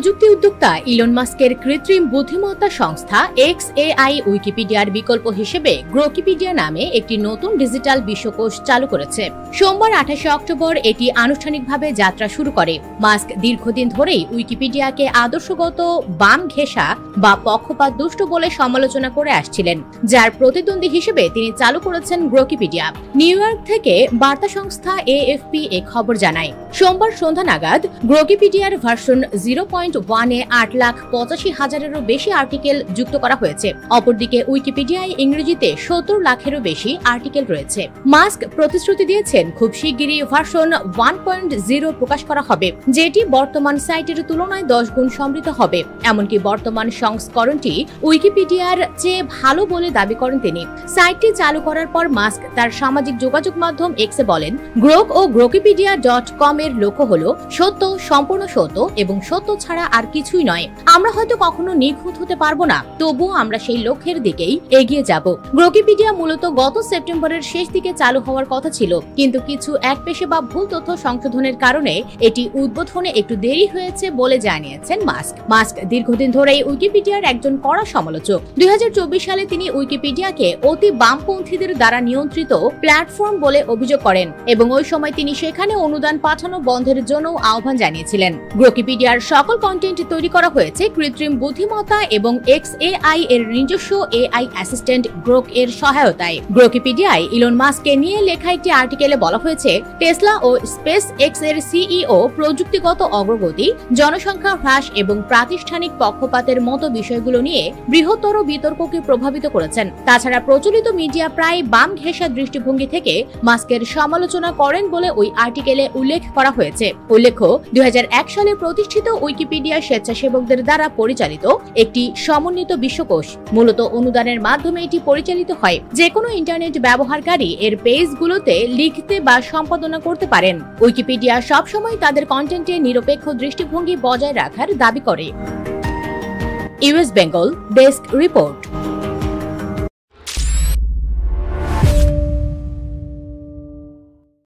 প্রযুক্তি উদ্যোক্তা ইলন মাস্কের কৃত্রিম বুদ্ধিমত্তা সংস্থা XAI উইকিপিডিয়ার বিকল্প হিসেবে গ্রোকিপিডিয়া নামে একটি নতুন ডিজিটাল বিশ্বকোষ চালু করেছে। সোমবার 28 অক্টোবর এটি আনুষ্ঠানিকভাবে যাত্রা শুরু করে। মাস্ক দীর্ঘদিন ধরেই উইকিপিডিয়াকে আদর্শগত বাম ঘেঁষা বা পক্ষপাত দুষ্ট বলে সমালোচনা করে আসছিলেন, যার প্রতিদ্বন্দ্বী হিসেবে তিনি চালু করেছেন গ্রোকিপিডিয়া। নিউ ইয়র্ক থেকে বার্তা সংস্থা AFP এ খবর জানায়, সোমবার সন্ধ্যা নাগাদ গ্রোকিপিডিয়ার ভার্সন 0.1 এ 8,85,000-এরও বেশি আর্টিকেল যুক্ত করা হয়েছে। অপরদিকে উইকিপিডিয়ায় ইংরেজিতে 70 লাখেরও বেশি আর্টিকেল রয়েছে। মাস্ক প্রতিশ্রুতি দিয়েছেন খুব শিগগিরই ভার্সন 1.0 প্রকাশ করা হবে, যেটি বর্তমান সাইটের তুলনায় 10 গুণ সমৃদ্ধ হবে। এমনকি বর্তমান সংস্করণটি উইকিপিডিয়ার চেয়ে ভালো বলে দাবি করেন তিনি। সাইটটি চালু করার পর মাস্ক তার সামাজিক যোগাযোগ মাধ্যম এক্সে বলেন, গ্রোক ও গ্রোকিপিডিয়া.com এর লক্ষ্য হলো সত্য, সম্পূর্ণ সত্য এবং সত্য ছাড়া আর কিছুই নয়। আমরা হয়তো কখনো নিখুঁত হতে পারবো না, তবুও আমরা সেই লক্ষ্যের দিকেই এগিয়ে যাব। গ্রোকিপিডিয়া মূলত গত সেপ্টেম্বরের শেষ দিকে চালু হওয়ার কথা ছিল, কিন্তু কিছু একপেশে বা ভুল তথ্য সংশোধনের কারণে এটি উদ্বোধনে একটু দেরি হয়েছে বলে জানিয়েছেন মাস্ক দীর্ঘদিন ধরেই উইকিপিডিয়ার একজন কড়া সমালোচক। 2024 সালে তিনি উইকিপিডিয়াকে অতি বামপন্থীদের দ্বারা নিয়ন্ত্রিত প্ল্যাটফর্ম বলে অভিযোগ করেন এবং ওই সময় তিনি সেখানে অনুদান পাঠানো বন্ধের জন্য আহ্বান জানিয়েছিলেন। গ্রোকিপিডিয়ার সকল কন্টেন্ট তৈরি করা হয়েছে কৃত্রিম বুদ্ধিমত্তা এবং XAI এর নিজস্ব AI অ্যাসিস্ট্যান্ট গ্রোক এর সহায়তায়। গ্রোকিপিডিয়ায় ইলন মাস্ককে নিয়ে লেখা একটি আর্টিকেলে বলা হয়েছে, টেসলা ও স্পেস এক্স এর CEO প্রযুক্তিগত অগ্রগতি, জনসংখ্যা হ্রাস এবং প্রাতিষ্ঠানিক পক্ষপাতের মতো বিষয়গুলো নিয়ে বৃহত্তর বিতর্ককে প্রভাবিত করেছেন। তাছাড়া প্রচলিত মিডিয়া প্রায় বাম ঘেঁষা দৃষ্টিভঙ্গি থেকে মাস্কের সমালোচনা করেন বলে ওই আর্টিকেলে উল্লেখ করা হয়েছে। উল্লেখ্য, 2001 সালে প্রতিষ্ঠিত উইকিপিডিয়া স্বেচ্ছাসেবকদের দ্বারা পরিচালিত একটি সমন্বিত বিশ্বকোষ। মূলত অনুদানের মাধ্যমে এটি পরিচালিত হয়। যে কোনো ইন্টারনেট ব্যবহারকারী এর পেজগুলোতে লিখতে বা সম্পাদনা করতে পারেন। উইকিপিডিয়া সবসময় তাদের কন্টেন্টে নিরপেক্ষ দৃষ্টিভঙ্গি বজায় রাখার দাবি করে। US Bengal desk report.